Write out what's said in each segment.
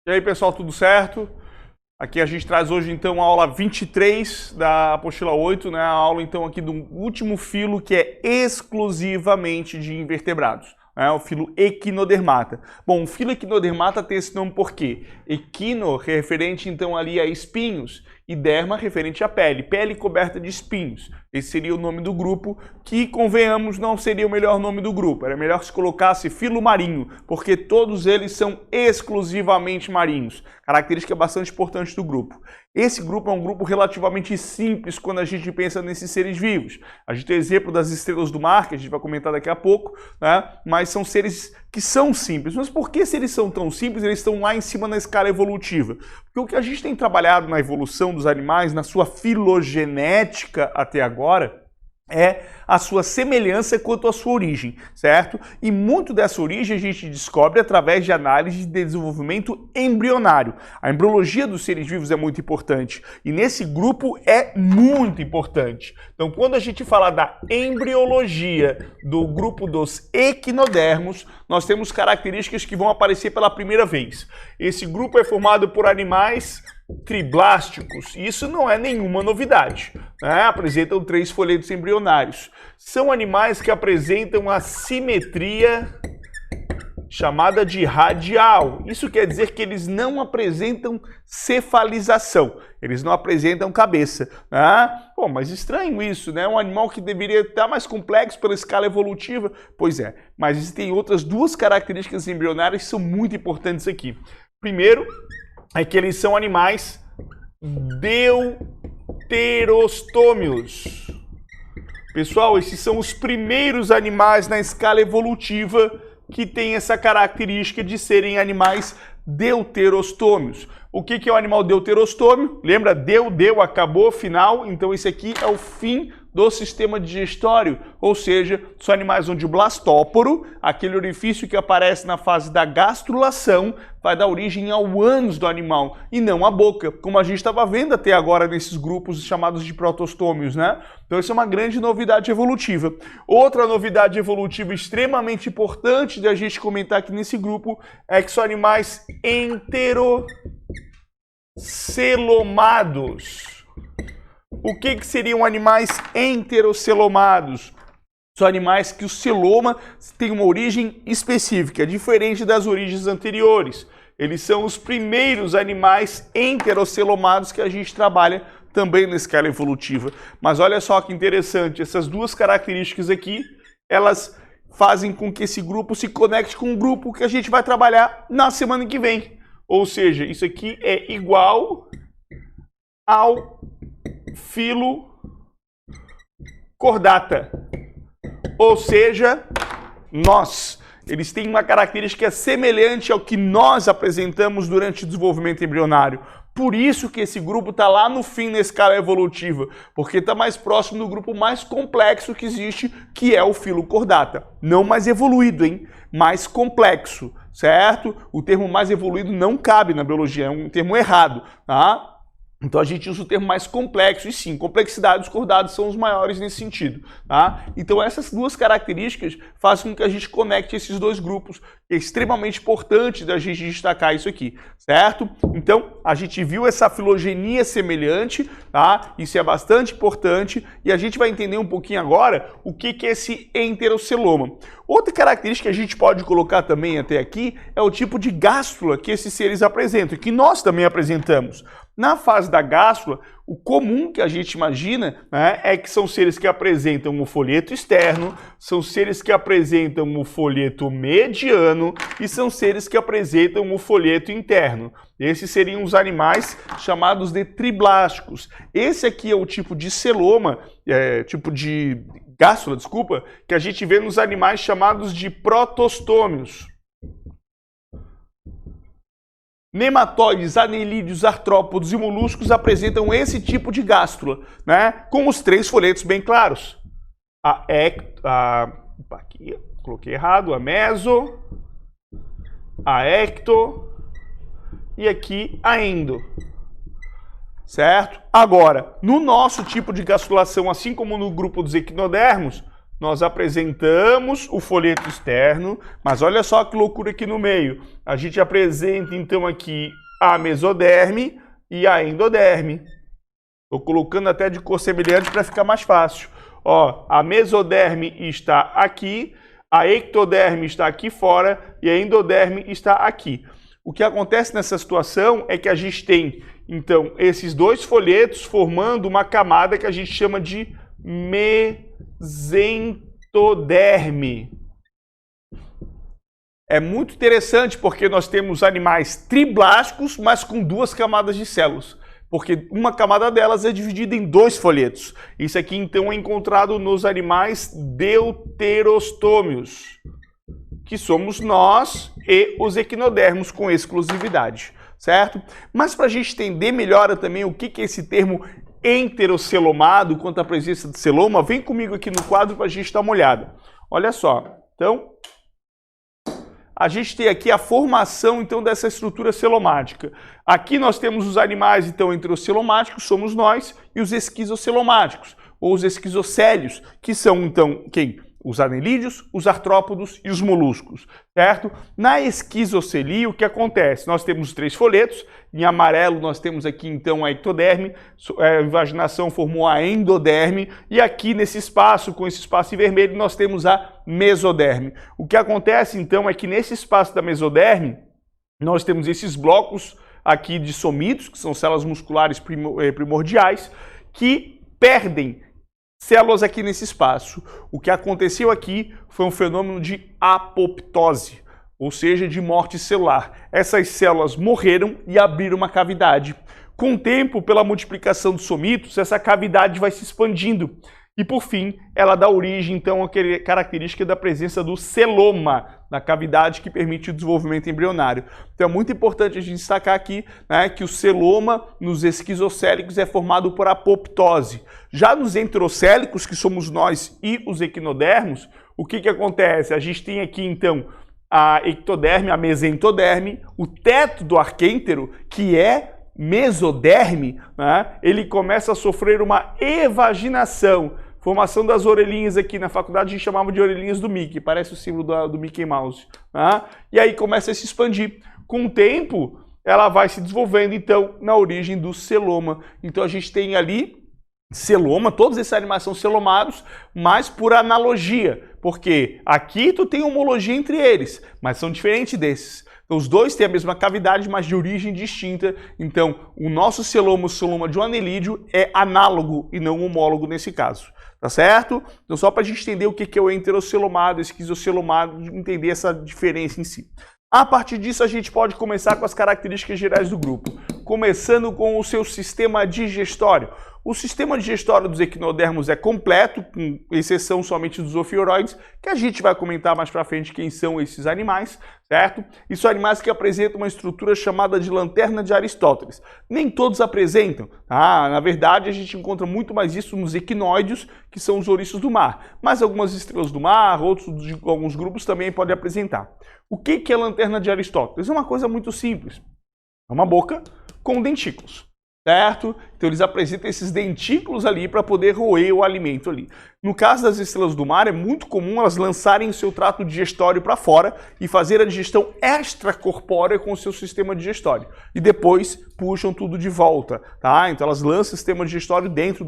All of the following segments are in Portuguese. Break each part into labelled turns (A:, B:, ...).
A: E aí, pessoal, tudo certo? Aqui a gente traz hoje, então, a aula 23 da apostila 8, né? A aula, então, aqui do último filo, que é exclusivamente de invertebrados, né? O filo Equinodermata. Bom, o filo Equinodermata tem esse nome por quê? Equino, referente, então, ali a espinhos, e derma, referente à pele. Pele coberta de espinhos. Esse seria o nome do grupo, que, convenhamos, não seria o melhor nome do grupo. Era melhor que se colocasse filo marinho, porque todos eles são exclusivamente marinhos. Característica bastante importante do grupo. Esse grupo é um grupo relativamente simples quando a gente pensa nesses seres vivos. A gente tem exemplo das estrelas do mar, que a gente vai comentar daqui a pouco, né? Mas são seres que são simples. Mas por que se eles são tão simples, eles estão lá em cima na escala evolutiva? Porque o que a gente tem trabalhado na evolução dos animais, na sua filogenética até agora, é a sua semelhança quanto à sua origem, certo? E muito dessa origem a gente descobre através de análise de desenvolvimento embrionário. A embriologia dos seres vivos é muito importante e nesse grupo é muito importante. Então, quando a gente fala da embriologia do grupo dos equinodermos, nós temos características que vão aparecer pela primeira vez. Esse grupo é formado por animais triblásticos. Isso não é nenhuma novidade, né? Apresentam 3 folhetos embrionários. São animais que apresentam a simetria chamada de radial. Isso quer dizer que eles não apresentam cefalização, eles não apresentam cabeça, né? Bom, mas estranho isso, né? Um animal que deveria estar mais complexo pela escala evolutiva. Pois é, mas existem outras 2 características embrionárias que são muito importantes aqui. Primeiro, é que eles são animais deuterostômios. Pessoal, esses são os primeiros animais na escala evolutiva que têm essa característica de serem animais deuterostômios. O que é o animal deuterostômio? Lembra? Deu, acabou, final. Então esse aqui é o fim do sistema digestório, ou seja, são animais onde o blastóporo, aquele orifício que aparece na fase da gastrulação, vai dar origem ao ânus do animal e não à boca, como a gente estava vendo até agora nesses grupos chamados de protostômios, né? Então isso é uma grande novidade evolutiva. Outra novidade evolutiva extremamente importante de a gente comentar aqui nesse grupo é que são animais enterocelomados. O que seriam animais enterocelomados? São animais que o celoma tem uma origem específica, diferente das origens anteriores. Eles são os primeiros animais enterocelomados que a gente trabalha também na escala evolutiva. Mas olha só que interessante, essas 2 características aqui, elas fazem com que esse grupo se conecte com um grupo que a gente vai trabalhar na semana que vem. Ou seja, isso aqui é igual ao filo cordata, ou seja, eles têm uma característica semelhante ao que nós apresentamos durante o desenvolvimento embrionário. Por isso que esse grupo está lá no fim na escala evolutiva, porque está mais próximo do grupo mais complexo que existe, que é o filo cordata. Não mais evoluído, hein? Mais complexo, certo? O termo mais evoluído não cabe na biologia, é um termo errado, tá? Então a gente usa o termo mais complexo, e sim, complexidade dos cordados são os maiores nesse sentido, tá? Então essas 2 características fazem com que a gente conecte esses 2 grupos, que é extremamente importante da gente destacar isso aqui, certo? Então a gente viu essa filogenia semelhante, tá? Isso é bastante importante, e a gente vai entender um pouquinho agora o que é esse enteroceloma. Outra característica que a gente pode colocar também até aqui é o tipo de gástrula que esses seres apresentam, que nós também apresentamos. Na fase da gástrula, o comum que a gente imagina, né, é que são seres que apresentam o folheto externo, são seres que apresentam o folheto mediano e são seres que apresentam o folheto interno. Esses seriam os animais chamados de triblásticos. Esse aqui é o tipo de celoma, tipo de gástrula, desculpa, que a gente vê nos animais chamados de protostômios. Nematóides, anelídeos, artrópodos e moluscos apresentam esse tipo de gástrula, né? Com os 3 folhetos bem claros. Aqui, coloquei errado, a meso, a ecto e aqui a endo. Certo? Agora, no nosso tipo de gastrulação, assim como no grupo dos equinodermos, nós apresentamos o folheto externo, mas olha só que loucura aqui no meio. A gente apresenta então aqui a mesoderme e a endoderme. Estou colocando até de cor semelhante para ficar mais fácil. Ó, a mesoderme está aqui, a ectoderme está aqui fora e a endoderme está aqui. O que acontece nessa situação é que a gente tem, então, esses dois folhetos formando uma camada que a gente chama de mesentoderme. É muito interessante porque nós temos animais triblásticos, mas com duas camadas de células. Porque uma camada delas é dividida em dois folhetos. Isso aqui, então, é encontrado nos animais deuterostômios, que somos nós e os equinodermos com exclusividade, certo? Mas para a gente entender melhor também o que é esse termo enterocelomado quanto à presença de celoma, vem comigo aqui no quadro para a gente dar uma olhada. Olha só, então, a gente tem aqui a formação então dessa estrutura celomática. Aqui nós temos os animais então enterocelomáticos, somos nós, e os esquizocelomáticos, ou os esquizocélios, que são então quem? Os anelídeos, os artrópodos e os moluscos, certo? Na esquizocelia, o que acontece? Nós temos três folhetos, em amarelo nós temos aqui então a ectoderme, a invaginação formou a endoderme, e aqui nesse espaço, com esse espaço em vermelho, nós temos a mesoderme. O que acontece então é que nesse espaço da mesoderme, nós temos esses blocos aqui de somitos, que são células musculares primordiais, que perdem células aqui nesse espaço. O que aconteceu aqui foi um fenômeno de apoptose, ou seja, de morte celular. Essas células morreram e abriram uma cavidade. Com o tempo, pela multiplicação dos somitos, essa cavidade vai se expandindo. E, por fim, ela dá origem, então, à característica da presença do celoma na cavidade que permite o desenvolvimento embrionário. Então, é muito importante a gente destacar aqui, né, que o celoma nos esquizocélicos é formado por apoptose. Já nos enterocélicos, que somos nós e os equinodermos, o que acontece? A gente tem aqui, então, a ectoderme, a mesentoderme, o teto do arquêntero, que é mesoderme, né, ele começa a sofrer uma evaginação, formação das orelhinhas aqui na faculdade, a gente chamava de orelhinhas do Mickey, parece o símbolo do Mickey Mouse, né, e aí começa a se expandir. Com o tempo, ela vai se desenvolvendo, então, na origem do celoma. Então a gente tem ali celoma, todos esses animais são celomados, mas por analogia, porque aqui tu tem homologia entre eles, mas são diferentes desses. Então, os dois têm a mesma cavidade, mas de origem distinta. Então, o nosso celoma, o celoma de um anelídeo, é análogo e não homólogo nesse caso. Tá certo? Então, só para a gente entender o que é o enterocelomado, esquizocelomado, entender essa diferença em si. A partir disso, a gente pode começar com as características gerais do grupo, começando com o seu sistema digestório. O sistema digestório dos equinodermos é completo, com exceção somente dos ofiuroides, que a gente vai comentar mais para frente quem são esses animais, certo? E são animais que apresentam uma estrutura chamada de lanterna de Aristóteles. Nem todos apresentam, tá? Na verdade, a gente encontra muito mais isso nos equinóideos, que são os ouriços do mar. Mas algumas estrelas do mar, alguns grupos também podem apresentar. O que é a lanterna de Aristóteles? É uma coisa muito simples. É uma boca com dentículos. Certo? Então eles apresentam esses dentículos ali para poder roer o alimento ali. No caso das estrelas do mar, é muito comum elas lançarem o seu trato digestório para fora e fazer a digestão extracorpórea com o seu sistema digestório. E depois puxam tudo de volta, tá? Então elas lançam o sistema digestório dentro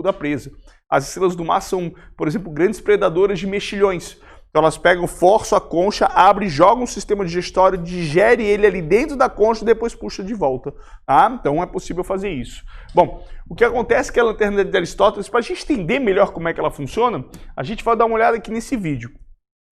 A: da presa. As estrelas do mar são, por exemplo, grandes predadoras de mexilhões. Então elas pegam, forçam a concha, abrem, jogam o sistema digestório, digere ele ali dentro da concha e depois puxa de volta. Tá? Então é possível fazer isso. Bom, o que acontece é que a lanterna de Aristóteles, para a gente entender melhor como é que ela funciona, a gente vai dar uma olhada aqui nesse vídeo.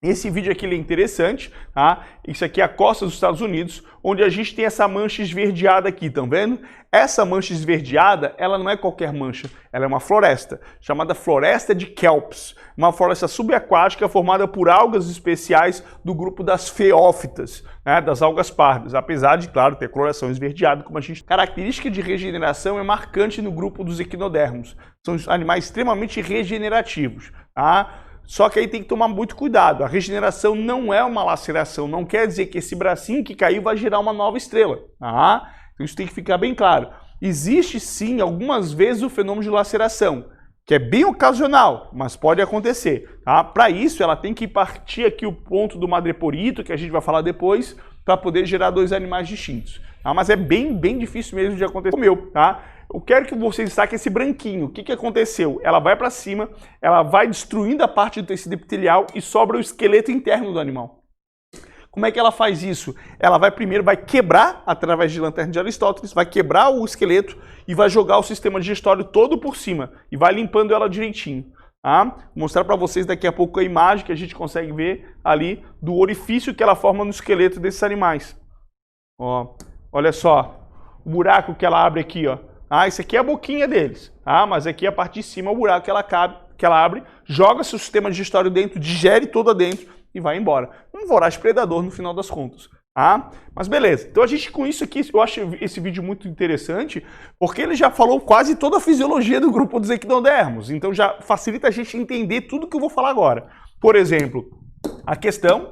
A: Esse vídeo aqui é interessante, tá? Isso aqui é a costa dos Estados Unidos, onde a gente tem essa mancha esverdeada aqui, estão vendo? Essa mancha esverdeada, ela não é qualquer mancha, ela é uma floresta, chamada floresta de Kelps, uma floresta subaquática formada por algas especiais do grupo das feófitas, né? Das algas pardas, apesar de, claro, ter coloração esverdeada, como a gente... Característica de regeneração é marcante no grupo dos equinodermos, são animais extremamente regenerativos, tá? Só que aí tem que tomar muito cuidado. A regeneração não é uma laceração, não quer dizer que esse bracinho que caiu vai gerar uma nova estrela. Tá? Então isso tem que ficar bem claro. Existe sim, algumas vezes, o fenômeno de laceração. que é bem ocasional, mas pode acontecer. Tá? Para isso, ela tem que partir aqui o ponto do madreporito, que a gente vai falar depois, para poder gerar dois animais distintos. Tá? Mas é bem difícil mesmo de acontecer. O meu, tá? Eu quero que vocês destaquem esse branquinho. O que aconteceu? Ela vai para cima, ela vai destruindo a parte do tecido epitelial e sobra o esqueleto interno do animal. Como é que ela faz isso? Ela vai primeiro quebrar, através de lanterna de Aristóteles, vai quebrar o esqueleto e vai jogar o sistema digestório todo por cima e vai limpando ela direitinho. Tá? Vou mostrar para vocês daqui a pouco a imagem que a gente consegue ver ali do orifício que ela forma no esqueleto desses animais. Ó, olha só, o buraco que ela abre aqui, ó. Isso aqui é a boquinha deles, tá? Mas aqui a parte de cima é o buraco que ela abre, joga seu sistema digestório dentro, digere toda dentro e vai embora. Um voraz predador no final das contas. Tá? Mas beleza, então a gente com isso aqui, eu acho esse vídeo muito interessante, porque ele já falou quase toda a fisiologia do grupo dos equinodermos, então já facilita a gente entender tudo que eu vou falar agora. Por exemplo, a questão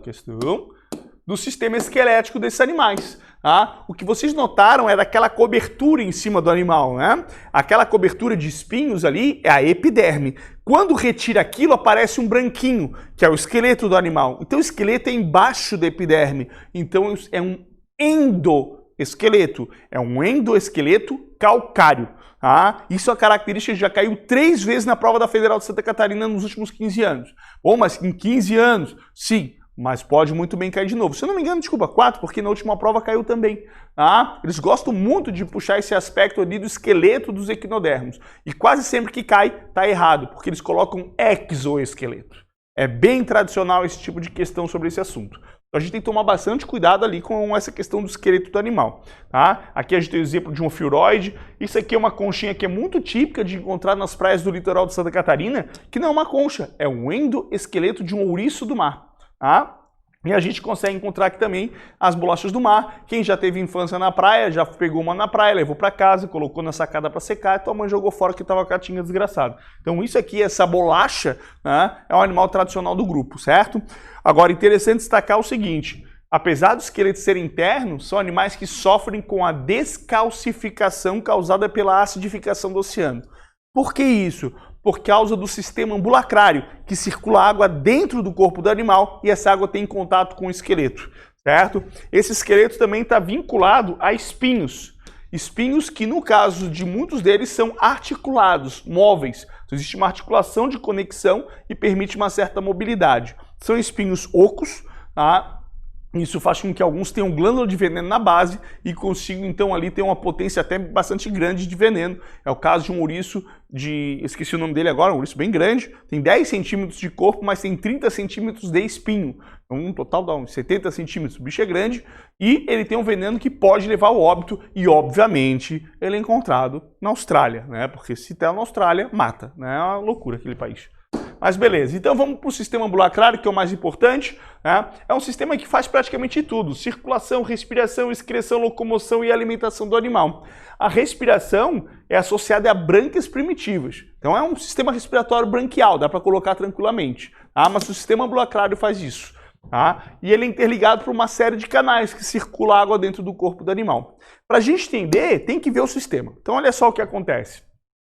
A: do sistema esquelético desses animais. Tá? O que vocês notaram era aquela cobertura em cima do animal, né? Aquela cobertura de espinhos ali é a epiderme. Quando retira aquilo, aparece um branquinho, que é o esqueleto do animal. Então o esqueleto é embaixo da epiderme. Então é um endoesqueleto. É um endoesqueleto calcário. Tá? Isso é uma característica que já caiu 3 vezes na prova da Federal de Santa Catarina nos últimos 15 anos. Bom, mas em 15 anos, sim. Mas pode muito bem cair de novo. Se eu não me engano, desculpa, 4, porque na última prova caiu também. Tá? Eles gostam muito de puxar esse aspecto ali do esqueleto dos equinodermos. E quase sempre que cai, tá errado, porque eles colocam exoesqueleto. É bem tradicional esse tipo de questão sobre esse assunto. Então a gente tem que tomar bastante cuidado ali com essa questão do esqueleto do animal. Tá? Aqui a gente tem o exemplo de um ofiuroide. Isso aqui é uma conchinha que é muito típica de encontrar nas praias do litoral de Santa Catarina, que não é uma concha, é um endoesqueleto de um ouriço do mar. Tá? E a gente consegue encontrar aqui também as bolachas do mar. Quem já teve infância na praia, já pegou uma na praia, levou para casa, colocou na sacada para secar e tua mãe jogou fora que estava catinha desgraçado. Então isso aqui, essa bolacha, né, é um animal tradicional do grupo, certo? Agora, interessante destacar o seguinte, apesar dos esqueletos serem internos, são animais que sofrem com a descalcificação causada pela acidificação do oceano. Por que isso? Por causa do sistema ambulacrário, que circula água dentro do corpo do animal e essa água tem contato com o esqueleto, certo? Esse esqueleto também está vinculado a espinhos. Espinhos que, no caso de muitos deles, são articulados, móveis. Então, existe uma articulação de conexão e permite uma certa mobilidade. São espinhos ocos, tá? Isso faz com que alguns tenham glândula de veneno na base e consigam, então, ali ter uma potência até bastante grande de veneno. É o caso de um ouriço esqueci o nome dele agora, um ouriço bem grande, tem 10 centímetros de corpo, mas tem 30 centímetros de espinho. Então, um total dá uns 70 centímetros. O bicho é grande e ele tem um veneno que pode levar ao óbito e, obviamente, ele é encontrado na Austrália, né? Porque se está na Austrália, mata, né? É uma loucura aquele país. Mas beleza, então vamos para o sistema ambulacrário, que é o mais importante. Né? É um sistema que faz praticamente tudo: circulação, respiração, excreção, locomoção e alimentação do animal. A respiração é associada a brânquias primitivas. Então é um sistema respiratório branquial, dá para colocar tranquilamente. Tá? Mas o sistema ambulacrário faz isso. Tá? E ele é interligado por uma série de canais que circula água dentro do corpo do animal. Para a gente entender, tem que ver o sistema. Então olha só o que acontece.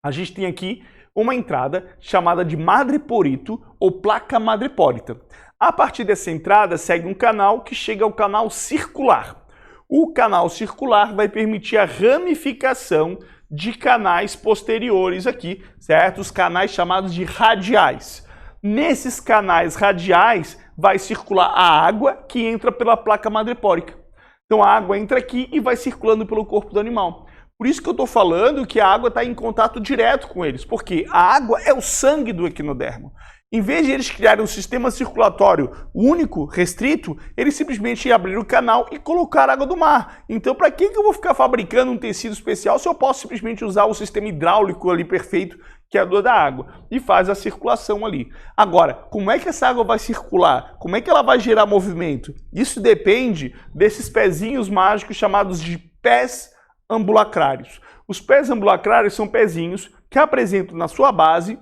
A: A gente tem aqui uma entrada chamada de madreporito ou placa madrepórita. A partir dessa entrada segue um canal que chega ao canal circular. O canal circular vai permitir a ramificação de canais posteriores aqui, certo? Os canais chamados de radiais. Nesses canais radiais vai circular a água que entra pela placa madrepórica. Então a água entra aqui e vai circulando pelo corpo do animal. Por isso que eu estou falando que a água está em contato direto com eles, porque a água é o sangue do equinodermo. Em vez de eles criarem um sistema circulatório único, restrito, eles simplesmente abriram o canal e colocaram água do mar. Então, para que eu vou ficar fabricando um tecido especial se eu posso simplesmente usar o sistema hidráulico ali perfeito, que é a da água, e faz a circulação ali. Agora, como é que essa água vai circular? Como é que ela vai gerar movimento? Isso depende desses pezinhos mágicos chamados de pés ambulacrários. Os pés ambulacrários são pezinhos que apresentam na sua base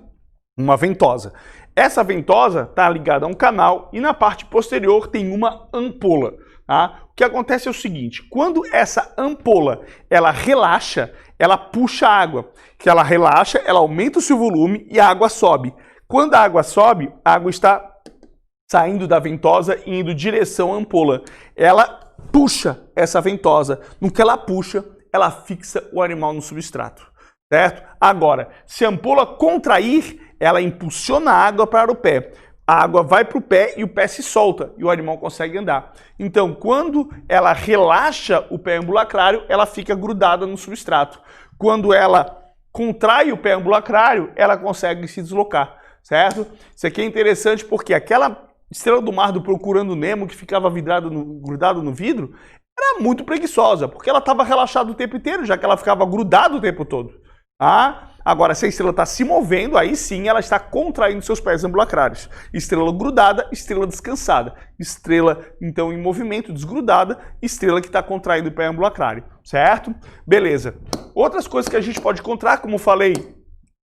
A: uma ventosa. Essa ventosa está ligada a um canal e na parte posterior tem uma ampola. Tá? O que acontece é o seguinte, quando essa ampola ela relaxa, ela puxa a água. Que ela relaxa, ela aumenta o seu volume e a água sobe. Quando a água sobe, a água está saindo da ventosa e indo em direção à ampola. Ela puxa essa ventosa. No que ela puxa, ela fixa o animal no substrato. Certo? Agora, se a ampola contrair, ela impulsiona a água para o pé. A água vai para o pé e o pé se solta e o animal consegue andar. Então, quando ela relaxa o pé ambulacrário, ela fica grudada no substrato. Quando ela contrai o pé ambulacrário, ela consegue se deslocar, certo? Isso aqui é interessante porque aquela estrela do mar do Procurando Nemo que ficava grudada no vidro era muito preguiçosa, porque ela estava relaxada o tempo inteiro, já que ela ficava grudada o tempo todo. Agora, se a estrela está se movendo, aí sim ela está contraindo seus pés ambulacrários. Estrela grudada, estrela descansada. Estrela, então, em movimento, desgrudada, estrela que está contraindo o pé ambulacrário, certo? Beleza. Outras coisas que a gente pode encontrar, como falei,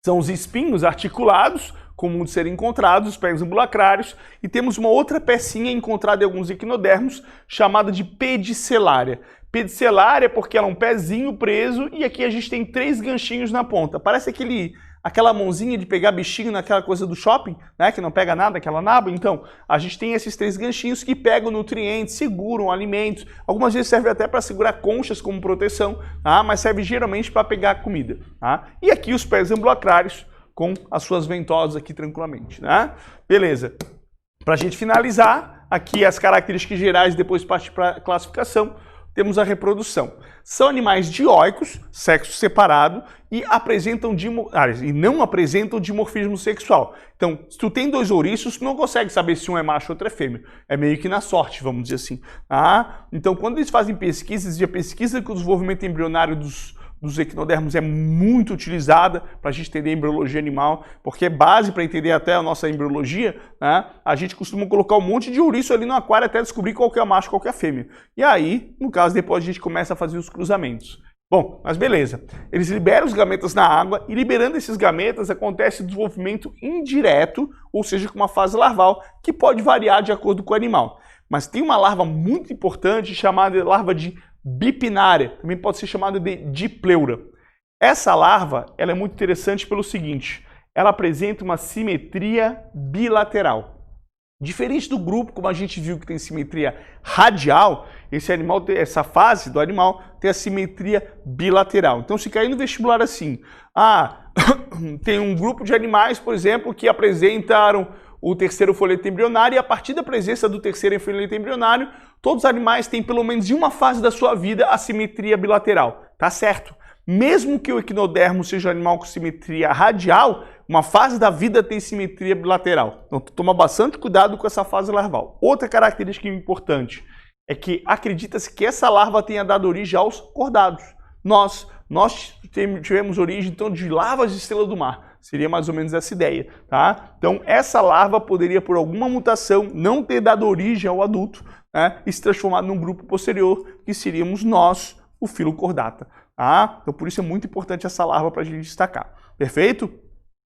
A: são os espinhos articulados, comum de serem encontrados, os pés ambulacrários, e temos uma outra pecinha encontrada em alguns equinodermos, chamada de pedicelária. Pedicelária porque ela é um pezinho preso e aqui a gente tem 3 ganchinhos na ponta. Parece aquela mãozinha de pegar bichinho naquela coisa do shopping, né, que não pega nada, aquela naba. Então, a gente tem esses 3 ganchinhos que pegam nutrientes, seguram alimentos. Algumas vezes serve até para segurar conchas como proteção, mas serve geralmente para pegar comida. E aqui os pés ambulacrários com as suas ventosas aqui tranquilamente. Beleza. Para a gente finalizar, aqui as características gerais, depois partir para a classificação. Temos a reprodução. São animais dioicos, sexo separado, e não apresentam dimorfismo sexual. Então, se tu tem 2 ouriços, tu não consegue saber se um é macho ou outro é fêmea. É meio que na sorte, vamos dizer assim. Então, quando eles fazem pesquisas, e a pesquisa com o desenvolvimento embrionário dos equinodermos é muito utilizada para a gente entender a embriologia animal, porque é base para entender até a nossa embriologia, a gente costuma colocar um monte de ouriço ali no aquário até descobrir qual que é macho e qual que é fêmea. E aí, no caso, depois a gente começa a fazer os cruzamentos. Bom, mas beleza. Eles liberam os gametas na água e liberando esses gametas acontece o desenvolvimento indireto, ou seja, com uma fase larval, que pode variar de acordo com o animal. Mas tem uma larva muito importante chamada larva de bipinária, também pode ser chamada de dipleura. Essa larva ela é muito interessante pelo seguinte, ela apresenta uma simetria bilateral. Diferente do grupo, como a gente viu que tem simetria radial, essa fase do animal tem a simetria bilateral. Então, se cair no vestibular assim, tem um grupo de animais, por exemplo, que apresentaram o terceiro folheto embrionário, e a partir da presença do terceiro folheto embrionário, todos os animais têm pelo menos em uma fase da sua vida a simetria bilateral. Tá certo? Mesmo que o equinodermo seja um animal com simetria radial, uma fase da vida tem simetria bilateral. Então, toma bastante cuidado com essa fase larval. Outra característica importante é que acredita-se que essa larva tenha dado origem aos cordados. Nós tivemos origem, então, de larvas de estrela do mar. Seria mais ou menos essa ideia, tá? Então, essa larva poderia, por alguma mutação, não ter dado origem ao adulto, e se transformado num grupo posterior, que seríamos nós, o filo cordata. Tá? Então, por isso é muito importante essa larva para a gente destacar. Perfeito?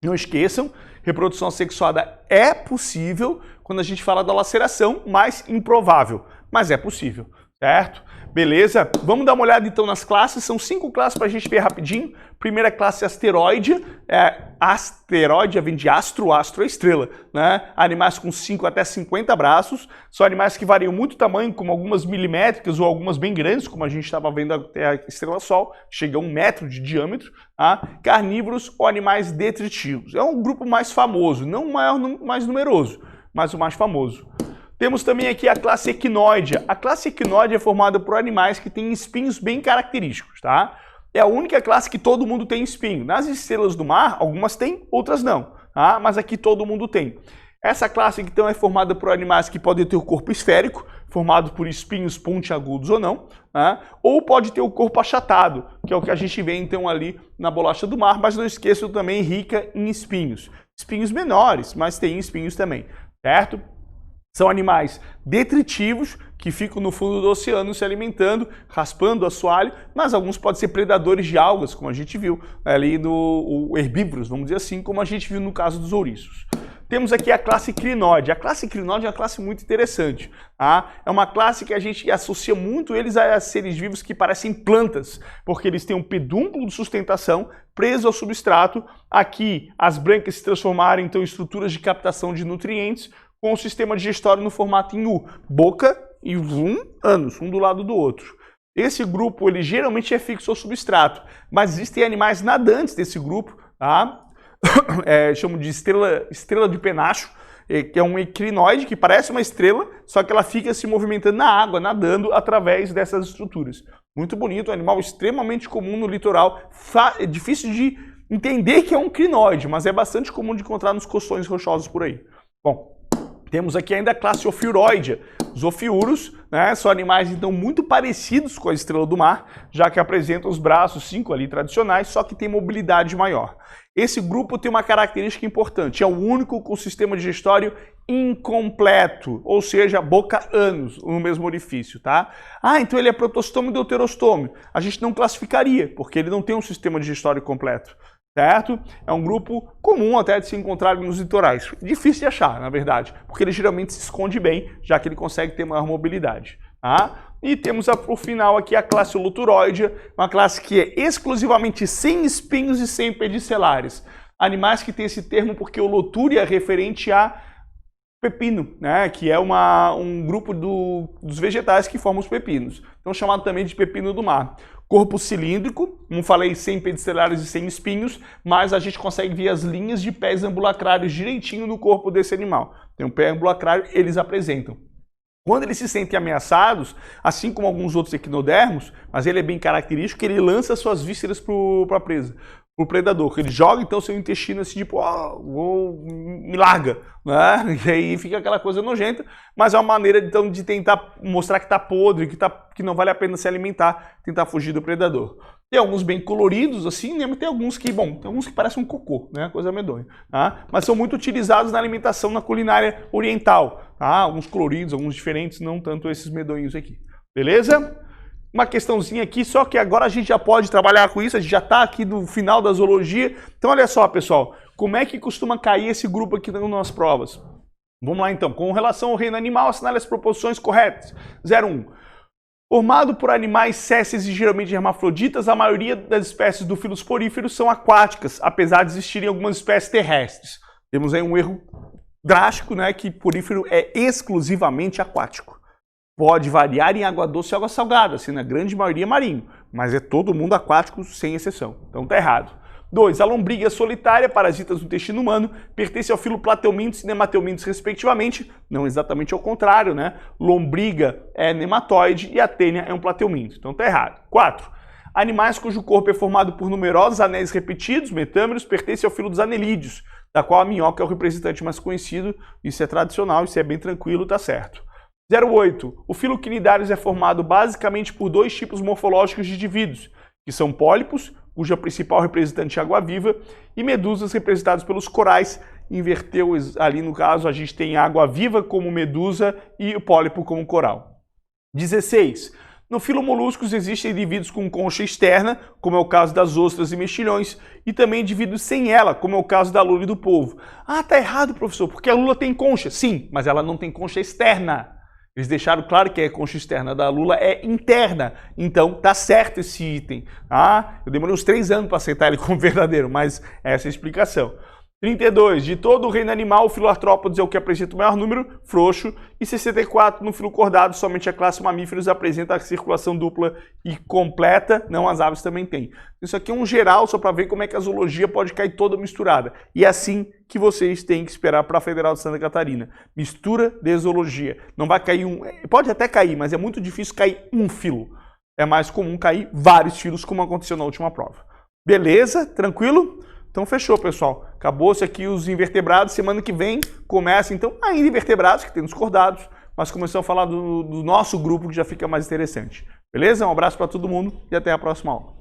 A: Não esqueçam, reprodução assexuada é possível quando a gente fala da laceração, mas improvável. Mas é possível, certo? Beleza? Vamos dar uma olhada então nas classes. São 5 classes para a gente ver rapidinho. Primeira classe asteroide. Asteroide vem de astro, astro é estrela. Animais com 5 até 50 braços. São animais que variam muito tamanho, como algumas milimétricas ou algumas bem grandes, como a gente estava vendo até a estrela-sol. Chega a 1 metro de diâmetro. Carnívoros ou animais detritivos. É um grupo mais famoso, não o maior, mais numeroso, mas o mais famoso. Temos também aqui a classe equinóidea. A classe equinóidea é formada por animais que têm espinhos bem característicos, tá? É a única classe que todo mundo tem espinho. Nas estrelas do mar, algumas têm, outras não, tá? Mas aqui todo mundo tem. Essa classe então é formada por animais que podem ter o corpo esférico, formado por espinhos pontiagudos ou não, ou pode ter o corpo achatado, que é o que a gente vê então ali na bolacha do mar, mas não esqueçam também rica em espinhos. Espinhos menores, mas tem espinhos também, certo? São animais detritivos que ficam no fundo do oceano se alimentando, raspando o assoalho, mas alguns podem ser predadores de algas, como a gente viu ali herbívoros, vamos dizer assim, como a gente viu no caso dos ouriços. temos aqui a classe crinoide. A classe crinoide é uma classe muito interessante. Tá? É uma classe que a gente associa muito eles a seres vivos que parecem plantas, porque eles têm um pedúnculo de sustentação preso ao substrato. Aqui, as brânquias se transformaram então, em estruturas de captação de nutrientes com o sistema digestório no formato em U. Boca e ânus, um do lado do outro. Esse grupo, ele geralmente é fixo ao substrato, mas existem animais nadantes desse grupo, tá? Chamam de estrela de penacho, que é um equinoide que parece uma estrela, só que ela fica se movimentando na água, nadando através dessas estruturas. Muito bonito, um animal extremamente comum no litoral, é difícil de entender que é um crinoide, mas é bastante comum de encontrar nos costões rochosos por aí. Bom, temos aqui ainda a classe Ophiuroidea. Os ofiuros, né, são animais então muito parecidos com a estrela do mar, já que apresentam os braços 5 ali tradicionais, só que tem mobilidade maior. Esse grupo tem uma característica importante, é o único com sistema digestório incompleto, ou seja, boca-ânus no mesmo orifício, tá? Então ele é protostômio e deuterostômio. A gente não classificaria, porque ele não tem um sistema digestório completo. Certo? É um grupo comum até de se encontrar nos litorais. Difícil de achar, na verdade, porque ele geralmente se esconde bem, já que ele consegue ter maior mobilidade. Tá? E temos por final aqui a classe Holoturoidea, uma classe que é exclusivamente sem espinhos e sem pedicelares. Animais que têm esse termo porque Holoturia é referente a pepino, né? Que é um grupo dos vegetais que formam os pepinos. Então chamado também de pepino do mar. Corpo cilíndrico, como falei, sem pedicelares e sem espinhos, mas a gente consegue ver as linhas de pés ambulacrários direitinho no corpo desse animal. Tem um pé ambulacrário, eles apresentam. Quando eles se sentem ameaçados, assim como alguns outros equinodermos, mas ele é bem característico, ele lança suas vísceras para a presa, para o predador. Ele joga então seu intestino assim, tipo, me larga, né? E aí fica aquela coisa nojenta, mas é uma maneira então de tentar mostrar que está podre, que não vale a pena se alimentar, tentar fugir do predador. Tem alguns bem coloridos assim, né? Mas tem alguns que, tem alguns que parecem um cocô, né? Coisa medonha, tá? Mas são muito utilizados na alimentação, na culinária oriental, tá? Alguns coloridos, alguns diferentes, não tanto esses medonhos aqui. Beleza? Uma questãozinha aqui, só que agora a gente já pode trabalhar com isso, a gente já está aqui no final da zoologia. Então olha só, pessoal, como é que costuma cair esse grupo aqui nas provas? Vamos lá então, com relação ao reino animal, assinale as proporções corretas. 0,1. Formado por animais césseis e geralmente hermafroditas, a maioria das espécies do filo sporíferos são aquáticas, apesar de existirem algumas espécies terrestres. Temos aí um erro drástico, né, que porífero é exclusivamente aquático. Pode variar em água doce e água salgada, assim, na grande maioria marinho, mas é todo mundo aquático sem exceção. Então tá errado. 2. A lombriga solitária, parasitas do intestino humano, pertence ao filo Plateumintos e Nemateumintos, respectivamente, não exatamente ao contrário, né? Lombriga é nematóide e a tênia é um plateuminto. Então tá errado. 4. Animais cujo corpo é formado por numerosos anéis repetidos, metâmeros, pertence ao filo dos anelídeos, da qual a minhoca é o representante mais conhecido. Isso é tradicional, isso é bem tranquilo, tá certo. 0,8. O filo Cnidários é formado basicamente por 2 tipos morfológicos de indivíduos, que são pólipos, cuja principal representante é água-viva, e medusas representadas pelos corais. Inverteu ali no caso, a gente tem a água-viva como medusa e o pólipo como coral. 16. No filo Moluscos existem indivíduos com concha externa, como é o caso das ostras e mexilhões, e também indivíduos sem ela, como é o caso da lula e do polvo. Tá errado, professor, porque a lula tem concha. Sim, mas ela não tem concha externa. Eles deixaram claro que a concha externa da lula é interna, então tá certo esse item. Eu demorei uns 3 anos para aceitar ele como verdadeiro, mas essa é a explicação. 32. De todo o reino animal, o filo Artrópodes é o que apresenta o maior número, frouxo, e 64. No filo Cordado, somente a classe mamíferos apresenta a circulação dupla e completa, não, as aves também têm. Isso aqui é um geral, só para ver como é que a zoologia pode cair toda misturada. E é assim que vocês têm que esperar para a Federal de Santa Catarina. Mistura de zoologia. Não vai cair pode até cair, mas é muito difícil cair um filo. É mais comum cair vários filos, como aconteceu na última prova. Beleza? Tranquilo? Então fechou, pessoal. Acabou-se aqui os invertebrados. Semana que vem começa, então, ainda invertebrados, que tem nos cordados, mas começamos a falar do nosso grupo, que já fica mais interessante. Beleza? Um abraço para todo mundo e até a próxima aula.